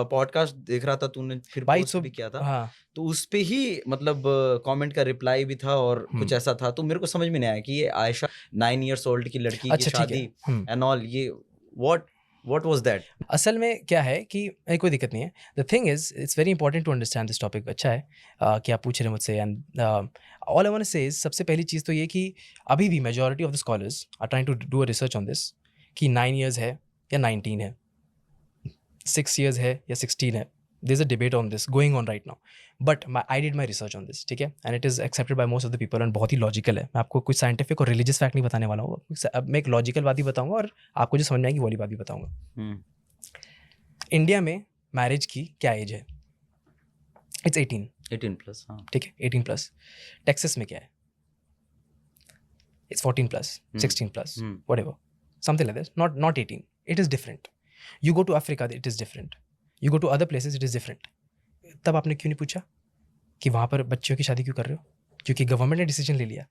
Podcast देख रहा था तूने, फिर भाई पोस्ट भी किया था, हाँ तो उस पे ही मतलब कमेंट का रिप्लाई भी था और कुछ ऐसा था, तो मेरे को समझ में नहीं आया कि ये आयशा 9 years old की लड़की की अच्छा ठीक है। शादी एंड ऑल, ये व्हाट वाज दैट? असल में क्या है कि कोई दिक्कत नहीं है। The thing is it's very important to understand this topic. अच्छा है कि आप पूछ रहे हैं मुझसे। And all I want to say is, सबसे पहली चीज़ तो ये कि अभी भी majority of the scholars are trying to do a research on this कि 9 years है या 19 है, 6 years है या 16 है। There's a debate on this going on right now, but I did my research on this, ठीक है, and it is accepted by most of the people and बहुत ही लॉजिकल है। मैं आपको कोई साइंटिफिक और रिलीजियस फैक्ट नहीं बताने वाला हूँ। अब मैं एक लॉजिकल बात ही बताऊंगा और आपको जो समझ में आएगी वो वाली बात भी बताऊंगा। इंडिया में मैरिज की क्या एज है? It's 18 plus. हाँ ठीक है, 18+। टेक्सास में क्या है? It's 14+, 16+, whatever, something like this, not 18. It is different. You go to Africa, it is different. You go to other places, it is different. तब आपने क्यों नहीं पूछा कि वहाँ पर बच्चों की शादी क्यों कर रहे हो? क्योंकि गवर्नमेंट ने डिसीजन ले लिया,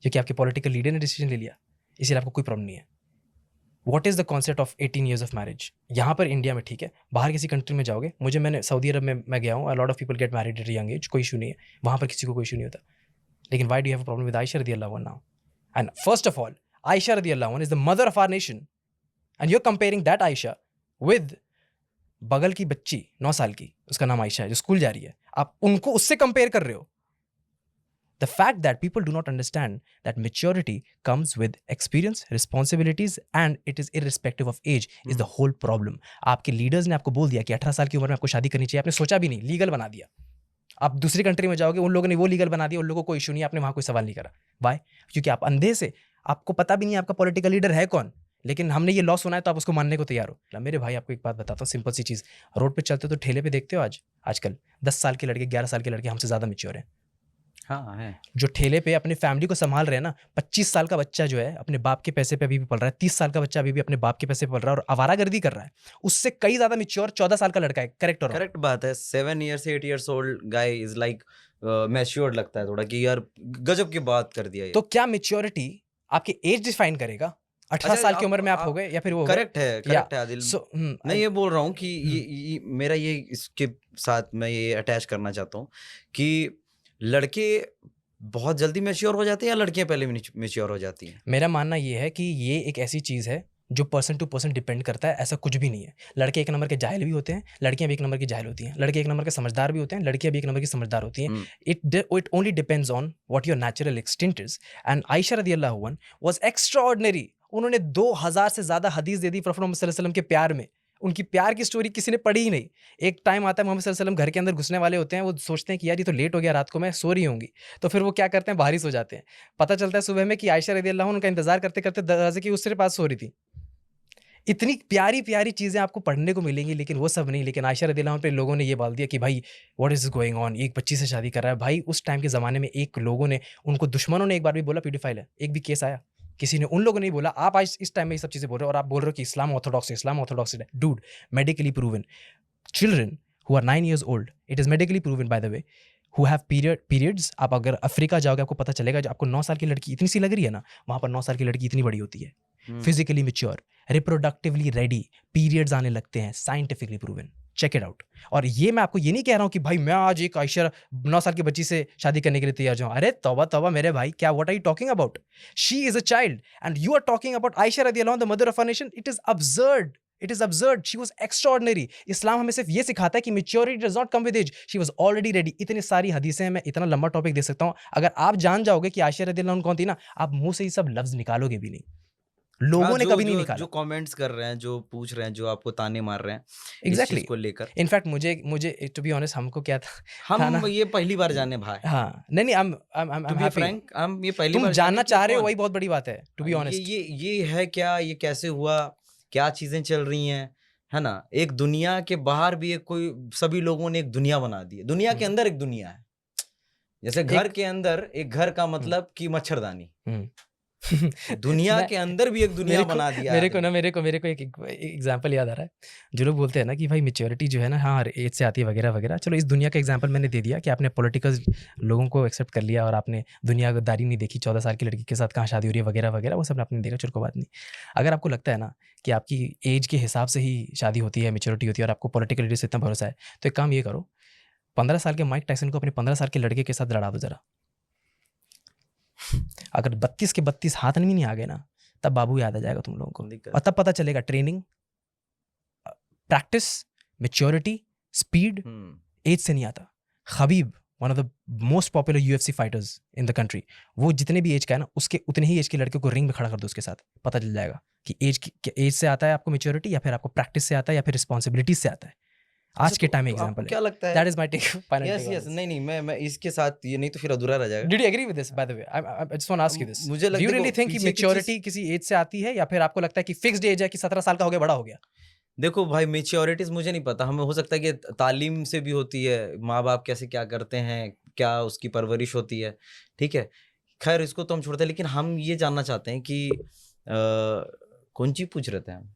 क्योंकि आपके पॉलिटिकल लीडर ने डिसीजन ले लिया, इसलिए आपको कोई प्रॉब्लम नहीं है। What is the concept of 18 years of marriage? यहाँ पर इंडिया में ठीक है, बाहर किसी कंट्री में जाओगे, मैंने सऊदी अरब में मैं गया हूँ, a lot of people get married eight young age, कोई इशू नहीं है, वहाँ पर किसी को कोई इशू नहीं होता। लेकिन why do you have a problem with Aisha रज़ियल्लाहु अन्हा now? And first of all, Aisha रज़ियल्लाहु अन्हा is the mother of our nation, and you are comparing that Aisha with बगल की बच्ची 9 साल की, उसका नाम आयशा है, जो स्कूल जा रही है, आप उनको उससे कंपेयर कर रहे हो। The fact that people do not understand that maturity comes with experience, responsibilities, and it is irrespective of age is the whole problem. आपके लीडर्स ने आपको बोल दिया कि 18 साल की उम्र में आपको शादी करनी चाहिए, आपने सोचा भी नहीं, लीगल बना दिया। आप दूसरी कंट्री में जाओगे, उन लोगों ने वो लीगल बना दिया, उन लोगों को कोई इशू नहीं, आपने वहाँ कोई सवाल नहीं करा। वाई? क्योंकि आप अंधे से, आपको पता भी नहीं आपका पॉलिटिकल लीडर है कौन, लेकिन हमने ये लॉ सुना है तो आप उसको मानने को तैयार हो। मेरे भाई आपको एक बात बताता हूँ, सिंपल सी चीज़, रोड पे चलते हो तो ठेले पे देखते हो आजकल 10 साल के लड़के, 11 साल के लड़के हमसे ज़्यादा मैच्योर हैं। हाँ है। जो ठेले पे अपनी फैमिली को संभाल रहे हैं ना, 25 साल का बच्चा जो है अपने बाप के पैसे पे अभी भी पल रहा है, 30 साल का बच्चा अभी भी अपने बाप के पैसे पे पल रहा है और आवारागर्दी कर रहा है, उससे कई ज्यादा मैच्योर 14 साल का लड़का है। करेक्ट और करेक्ट बात है। 7 years 8 years old guy is like matured लगता है थोड़ा, कि यार गजब की बात कर दिया ये। तो क्या मैच्योरिटी आपकी एज डिफाइन करेगा? 18 साल की उम्र में आप हो गए या फिर वो करेक्ट है आदिल। मैं ये बोल रहा हूँ कि ये मेरा ये इसके साथ मैं ये अटैच करना चाहता हूँ कि लड़के बहुत जल्दी मैच्योर हो जाते हैं या लड़कियां पहले मैच्योर हो जाती हैं? मेरा मानना ये है कि ये एक ऐसी चीज़ है जो पर्सन टू पर्सन डिपेंड करता है, ऐसा कुछ भी नहीं है। लड़के एक नंबर के जाहिल भी होते हैं, लड़कियां भी एक नंबर की जाहिल होती हैं, लड़के एक नंबर के समझदार भी होते हैं, लड़कियां भी एक नंबर की समझदार होती हैं। It only depends on what your natural extent is. And Ayesha रज़ियल्लाहु अन्हा वाज एक्स्ट्राऑर्डिनरी। उन्होंने 2000 से ज़्यादा हदीस दे दी प्रॉफेट मोहम्मद सल्लल्लाहु अलैहि वसल्लम के प्यार में। उनकी प्यार की स्टोरी किसी ने पढ़ी ही नहीं। एक टाइम आता है मोहम्मद सल्लल्लाहु अलैहि वसल्लम घर के अंदर घुसने वाले होते हैं, वो सोचते हैं कि यार ये तो लेट हो गया, रात को मैं सो रही होंगी, तो फिर वो क्या करते हैं, बाहर ही सो जाते हैं। पता चलता है सुबह में कि आयशा रज़ियल्लाहु अन्हा उनका इंतजार करते करते दरवाजे की उसके पास सो रही थी। इतनी प्यारी प्यारी चीज़ें आपको पढ़ने को मिलेंगी, लेकिन वो सब नहीं। लेकिन आयशा रज़ियल्लाहु अन्हा पे लोगों ने ये बोल दिया कि भाई व्हाट इज गोइंग ऑन, एक बच्ची से शादी कर रहा है। भाई उस टाइम के ज़माने में एक लोगों ने, उनको दुश्मनों ने एक बार भी बोला पीडोफाइल है? एक भी केस आया? किसी ने, उन लोगों ने नहीं बोला। आप आज इस टाइम में ये सब चीज़ें बोल रहे हो और आप बोल रहे हो कि इस्लाम ऑर्थोडॉक्स है। Dude, medically proven, children who are 9 years old, it is medically proven by the way, who have periods. आप अगर अफ्रीका जाओगे आपको पता चलेगा, जो आपको 9 साल की लड़की इतनी सी लग रही है ना, वहाँ पर 9 साल की लड़की इतनी बड़ी होती है। Physically mature, reproductively ready, periods आने लगते हैं, scientifically proven. Check it out. और ये मैं आपको ये नहीं कह रहा हूँ कि भाई मैं आज एक आयशा 9 साल की बच्ची से शादी करने के लिए तैयार जाऊँ। अरे तौबा तौबा मेरे भाई, क्या, what are you talking about? She is a child and you are talking about Aisha रज़ियल्लाहु अन्हा, the mother of our nation. It is absurd. It is absurd. She was extraordinary. इस्लाम हमें सिर्फ ये सिखाता है कि maturity does not come with age. She was already ready. इतनी सारी हदीसें हैं, मैं इतना लंबा टॉपिक दे सकता हूँ। अगर आप जान जाओगे कि आयशा रज़ियल्लाहु अन्हा कौन थी ना, आप मुंह से ये सब लफ्ज निकालोगे भी नहीं। लोगों ने कभी नहीं निकाला। जो कमेंट्स कर रहे हैं, जो पूछ रहे हैं, जो आपको ताने मार रहे हैं इस एग्जैक्टली चीज को लेकर। इनफैक्ट मुझे टू बी ऑनेस्ट, हमको क्या था ना, हम ये पहली बार जाने भाई। हाँ नहीं, टू बी फ्रैंक, हम ये पहली तुम बार जानना जाने चाह रहे हो, वही बहुत बड़ी बात है, टू बी ऑनेस्ट। ये है क्या, ये कैसे हुआ, क्या चीजें चल रही हैं, है ना? एक दुनिया के बाहर भी एक कोई, सभी लोगों ने एक दुनिया बना दी है, दुनिया के अंदर एक दुनिया है। जैसे घर के अंदर एक घर का मतलब कि मच्छरदानी, दुनिया के अंदर भी एक दुनिया बना दिया मेरे को एक एग्जांपल याद आ रहा है। जो लोग बोलते हैं ना कि भाई मैच्योरिटी जो है ना हाँ एज से आती है वगैरह वगैरह, चलो इस दुनिया का एग्जांपल मैंने दे दिया कि आपने पॉलिटिकल लोगों को एक्सेप्ट कर लिया और आपने दुनियादारी नहीं देखी, 14 साल की लड़की के साथ कहाँ शादी हो रही है वगैरह वगैरह, वो सब आपने देखा, चलो कोई बात नहीं। अगर आपको लगता है ना कि आपकी एज के हिसाब से ही शादी होती है, मैच्योरिटी होती है, और आपको पॉलिटिकल लीडर से इतना भरोसा है, तो एक काम ये करो, 15 साल के माइक टायसन को अपने 15 साल के लड़के के साथ लड़ा दो जरा। अगर 32 के 32 हाथ में नहीं आ गए ना, तब बाबू याद आ जाएगा तुम लोगों को, और तब पता चलेगा training, practice, maturity, speed age से नहीं आता। Khabib, one of the most popular UFC fighters in the country, वो जितने भी एज का है ना, उसके उतने ही एज के लड़के को रिंग में खड़ा कर दो उसके साथ, पता चल जाएगा कि एज से आता है आपको मैच्योरिटी, या फिर आपको प्रैक्टिस से आता है, या फिर रिस्पॉन्सिबिलिटीज से आता है। आज के टाइम एग्जांपल है। क्या लगता है? That is my take. Yes नहीं मैं इसके साथ ये नहीं तो फिर अधूरा रह जाएगा। Did you agree with this? By the way I just want to ask you this, मुझे डू यू रियली थिंक कि मैच्योरिटी किसी एज से आती है, या फिर आपको लगता है कि फिक्स्ड एज है कि 17 साल का हो गया बड़ा हो गया? देखो भाई, मैच्योरिटीज मुझे नहीं पता, हमें हो सकता है कि तालीम से भी होती है, माँ बाप कैसे क्या करते हैं, क्या उसकी परवरिश होती है, ठीक है, खैर इसको तो हम छोड़ते हैं। लेकिन हम ये जानना चाहते हैं कि कौन चीज पूछ रहे थे हम?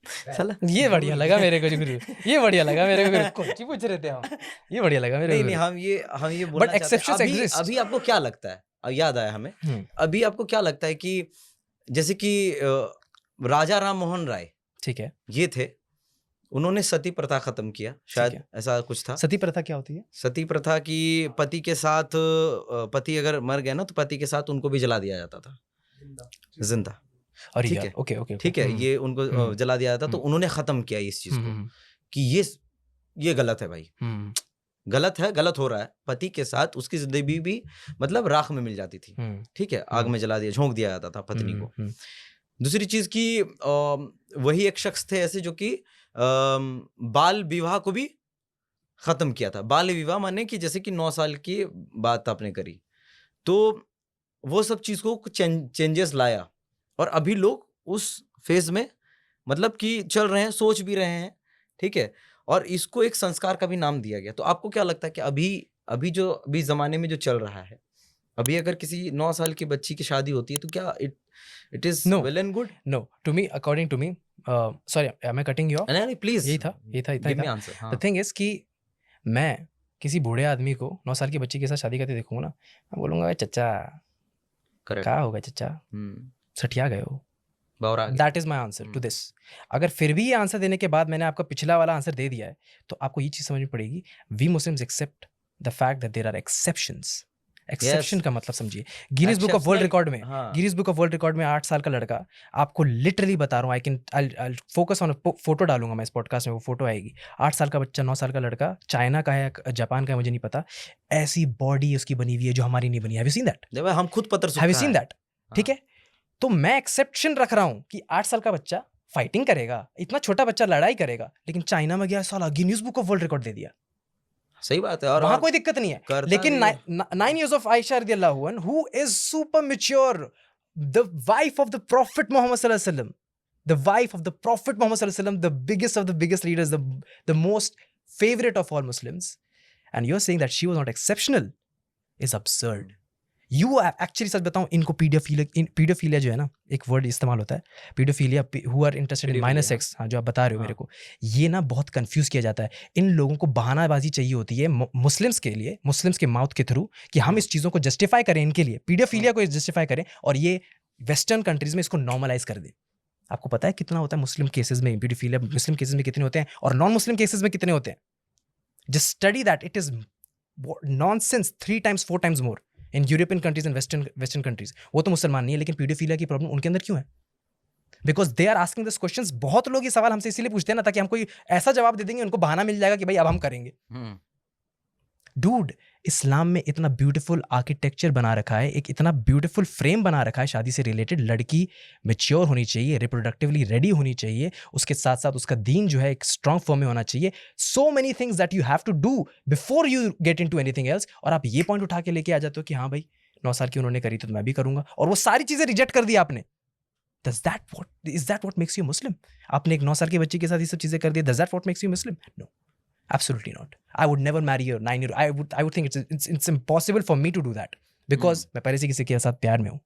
साला ये बढ़िया लगा मेरे को गुरु, ये बढ़िया लगा मेरे को गुरु, कौन सी पूछ रहे थे हम, ये बढ़िया लगा मेरे को। नहीं हम ये बोलना चाहते हैं, अभी आपको क्या लगता है, याद आया हमें, अभी आपको क्या लगता है कि जैसे कि राजा राम मोहन राय, ठीक है, ये थे, उन्होंने सती प्रथा खत्म किया, शायद ऐसा कुछ था। सती प्रथा क्या होती है? सती प्रथा की पति के साथ, पति अगर मर गए ना तो पति के साथ उनको भी जला दिया जाता था जिंदा। ठीक है, ओके, ठीक है, ये उनको जला दिया जाता, तो उन्होंने खत्म किया इस चीज को कि ये गलत है भाई, गलत है, गलत हो रहा है। पति के साथ उसकी जिंदगी भी मतलब राख में मिल जाती थी, ठीक है, आग में जला दिया, झोंक दिया जाता था पत्नी को। दूसरी चीज की वही एक शख्स थे ऐसे जो कि बाल विवाह को भी खत्म किया था। बाल विवाह माने कि जैसे कि 9 साल की बात आपने करी, तो वो सब चीज को चेंजेस लाया, और अभी लोग उस फेज में मतलब कि चल रहे हैं, सोच भी रहे हैं, ठीक है, और इसको एक संस्कार का भी नाम दिया गया। तो आपको क्या लगता है कि अभी जमाने में जो चल रहा है, अभी अगर किसी 9 साल की बच्ची की शादी होती है तो क्या it is well and good? No, to me, according to me, sorry am I cutting you off? नहीं प्लीज, यही था इतना आंसर। द थिंग इज कि मैं किसी बूढ़े आदमी को 9 साल की बच्ची के साथ शादी करते देखूंगा ना, मैं बोलूंगा चचा क्या होगा चचा, सठिया गए हो। That is my answer to this. अगर फिर भी ये आंसर देने के बाद मैंने आपका पिछला वाला आंसर दे दिया है, तो आपको ये चीज समझनी पड़ेगी, we Muslims accept the fact that there are exceptions. Exception का मतलब समझिए, Guinness Book of World Record में, Guinness Book of World Record में 8 साल का लड़का, आपको लिटरली बता रहा हूँ, आई फोकस ऑन, फोटो डालूंगा मैं इस पॉडकास्ट में, वो फोटो आएगी। 8 साल का बच्चा, 9 साल का लड़का, चाइना का है, जापान का है, मुझे नहीं पता, ऐसी बॉडी उसकी बनी हुई है जो हमारी नहीं बनी। Have you seen that? हम खुद पत्र, हैव यू सीन दैट? ठीक है, तो मैं एक्सेप्शन रख रहा हूँ कि 8 साल का बच्चा फाइटिंग करेगा, इतना छोटा बच्चा लड़ाई करेगा, लेकिन चाइना में गया साला, Guinness Book of World Record दे दिया। सही बात है, और वहां कोई दिक्कत नहीं है। लेकिन 9 years of Aisha radiallahu anha, who is super mature, the wife of the Prophet Muhammad sallallahu alaihi wasallam, the wife of the Prophet Muhammad sallallahu alaihi wasallam, the biggest of the biggest leaders, the most favorite of all Muslims, and you're saying that she was not exceptional is absurd. You actually, सच बताऊं, इनको पीडियोफिलिया जो है ना, एक word इस्तेमाल होता है, पीडियोफिलिया, who are interested in minor sex, हाँ, जो आप बता रहे हो मेरे को, ये ना बहुत कंफ्यूज किया जाता है। इन लोगों को बहानाबाजी चाहिए होती है मुस्लिम्स के लिए, मुस्लिम्स के माउथ के थ्रू, कि हम इस चीज़ों को जस्टिफाई करें, इनके लिए पीडियोफिलिया को जस्टिफाई करें, और ये वेस्टर्न कंट्रीज में इसको नॉर्मलाइज कर दे। आपको पता है कितना होता है मुस्लिम केसेस में पीडियोफिलिया, मुस्लिम केसेस में कितने होते हैं, और नॉन मुस्लिम केसेस में कितने होते हैं? Just study that, it is nonsense, 3 times 4 times more in European countries and western countries. वो तो मुसलमान नहीं है, लेकिन पीडियोफिलिया की प्रॉब्लम उनके अंदर क्यों है? Because they are asking this questions. बहुत लोग ये सवाल हमसे इसीलिए पूछते हैं ना, ताकि हम कोई ऐसा जवाब दे देंगे, उनको बहाना मिल जाएगा कि भाई अब हम करेंगे। डूड, इस्लाम में इतना ब्यूटीफुल आर्किटेक्चर बना रखा है, एक इतना ब्यूटीफुल फ्रेम बना रखा है शादी से रिलेटेड। लड़की मैच्योर होनी चाहिए, रिप्रोडक्टिवली रेडी होनी चाहिए, उसके साथ साथ उसका दीन जो है एक स्ट्रॉन्ग फॉर्म में होना चाहिए। So many things that you have to do before you get into anything else. और आप ये पॉइंट उठा के लेके आ जाते हो कि हाँ भाई 9 साल की उन्होंने करी तो मैं भी करूंगा, और वो सारी चीजें रिजेक्ट कर दी आपने। Is that what makes you Muslim? आपने एक 9 साल की बच्ची के साथ ये सब चीजें कर दी, does that what makes you Muslim? No, absolutely not. I would never marry a 9-year-old. I would think it's impossible for me to do that, because मैं पहले से किसी के साथ प्यार में हूँ,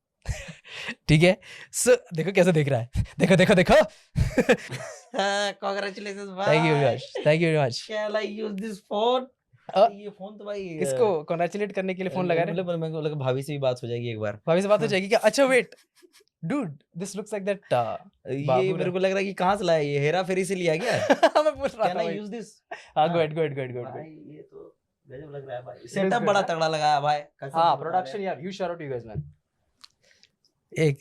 ठीक है, सो देखो कैसे देख रहा है, देखो देखो देखो। कांग्रेचुलेशंस भाई, thank you very much, thank you very much. Can I use this phone? ये फोन तो भाई किसको कॉन्ग्रेचुलेट करने के लिए फोन लगा रहे हैं? मतलब मेरे को लगा भाभी से भी बात हो जाएगी एक बार। भाभी से बात हो जाएगी क्या? अच्छा wait dude, this looks like that ये मेरे को लग रहा है कि कहाँ से लाया ये, हेरा फेरी से लिया क्या? मैं पूछ रहा कैन था आई भाई। Use this? हाँ, गुड गुड गुड गुड भाई गुड। ये तो गजब लग रहा है भाई, सेटअप बड़ा तगड़ा लगाया भाई, कसम से हाँ, बता रहे प्रोडक्शन हैं। यार, huge shout out to you guys man. एक